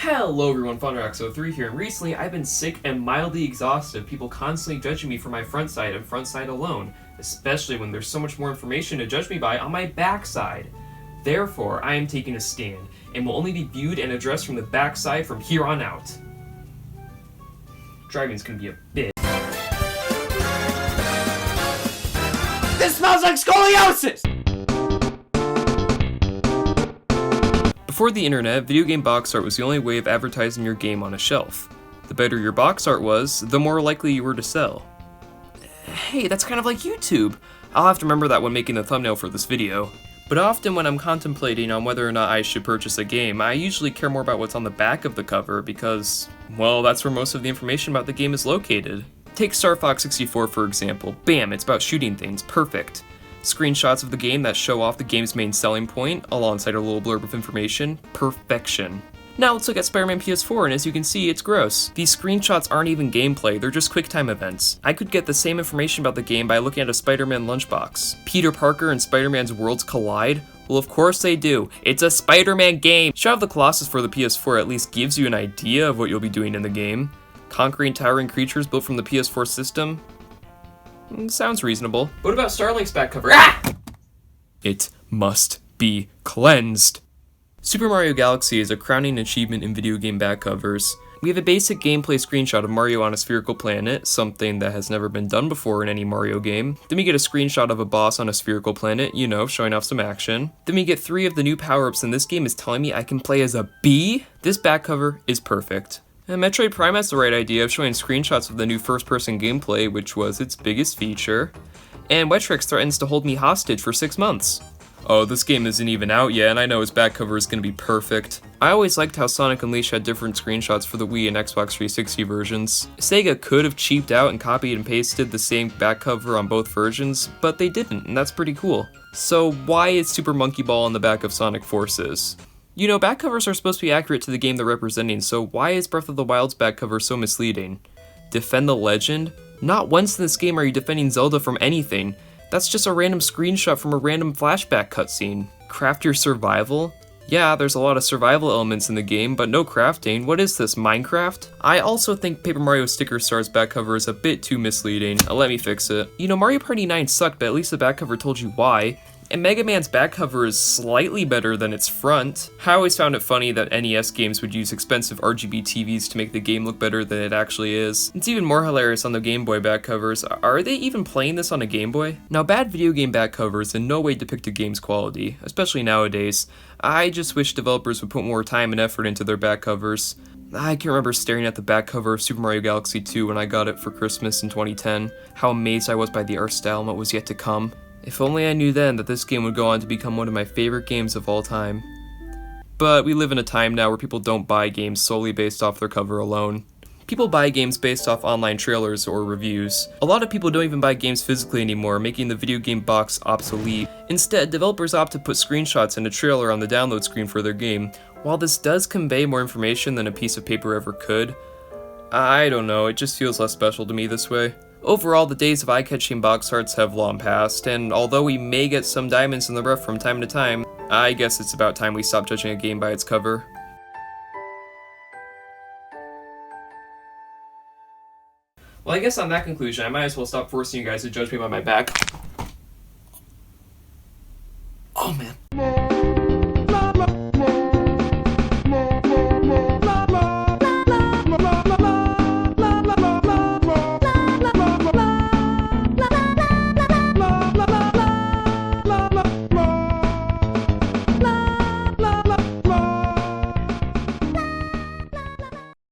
Hello everyone, FonderAxe03 here, and recently I've been sick and mildly exhausted of people constantly judging me for my front side and front side alone, especially when there's so much more information to judge me by on my backside. Therefore, I am taking a stand, and will only be viewed and addressed from the backside from here on out. Driving's gonna be a bitch. This smells like scoliosis! Before the internet, video game box art was the only way of advertising your game on a shelf. The better your box art was, the more likely you were to sell. Hey, that's kind of like YouTube. I'll have to remember that when making the thumbnail for this video. But often when I'm contemplating on whether or not I should purchase a game, I usually care more about what's on the back of the cover because, well, that's where most of the information about the game is located. Take Starfox 64 for example. Bam, it's about shooting things. Perfect. Screenshots of the game that show off the game's main selling point, alongside a little blurb of information. Perfection. Now let's look at Spider-Man PS4, and as you can see, it's gross. These screenshots aren't even gameplay, they're just QuickTime events. I could get the same information about the game by looking at a Spider-Man lunchbox. Peter Parker and Spider-Man's worlds collide? Well, of course they do. It's a Spider-Man game! Shadow of the Colossus for the PS4 at least gives you an idea of what you'll be doing in the game. Conquering towering creatures built from the PS4 system? Sounds reasonable. What about Starlink's back cover? Ah! It must be cleansed. Super Mario Galaxy is a crowning achievement in video game back covers. We have a basic gameplay screenshot of Mario on a spherical planet, something that has never been done before in any Mario game. Then we get a screenshot of a boss on a spherical planet, you know, showing off some action. Then we get 3 of the new power-ups, and this game is telling me I can play as a bee? This back cover is perfect. And Metroid Prime has the right idea of showing screenshots of the new first-person gameplay, which was its biggest feature. And Wetrix threatens to hold me hostage for 6 months. Oh, this game isn't even out yet, and I know its back cover is going to be perfect. I always liked how Sonic Unleashed had different screenshots for the Wii and Xbox 360 versions. Sega could have cheaped out and copied and pasted the same back cover on both versions, but they didn't, and that's pretty cool. So why is Super Monkey Ball on the back of Sonic Forces? You know, back covers are supposed to be accurate to the game they're representing, so why is Breath of the Wild's back cover so misleading? Defend the legend? Not once in this game are you defending Zelda from anything. That's just a random screenshot from a random flashback cutscene. Craft your survival? Yeah, there's a lot of survival elements in the game, but no crafting. What is this, Minecraft? I also think Paper Mario Sticker Star's back cover is a bit too misleading. Let me fix it. You know, Mario Party 9 sucked, but at least the back cover told you why. And Mega Man's back cover is slightly better than its front. I always found it funny that NES games would use expensive RGB TVs to make the game look better than it actually is. It's even more hilarious on the Game Boy back covers. Are they even playing this on a Game Boy? Now, bad video game back covers in no way depict a game's quality, especially nowadays. I just wish developers would put more time and effort into their back covers. I can remember staring at the back cover of Super Mario Galaxy 2 when I got it for Christmas in 2010. How amazed I was by the art style and what was yet to come. If only I knew then that this game would go on to become one of my favorite games of all time. But we live in a time now where people don't buy games solely based off their cover alone. People buy games based off online trailers or reviews. A lot of people don't even buy games physically anymore, making the video game box obsolete. Instead, developers opt to put screenshots and a trailer on the download screen for their game. While this does convey more information than a piece of paper ever could, I don't know, it just feels less special to me this way. Overall, the days of eye-catching box arts have long passed, and although we may get some diamonds in the rough from time to time, I guess it's about time we stop judging a game by its cover. Well, I guess on that conclusion, I might as well stop forcing you guys to judge me by my back.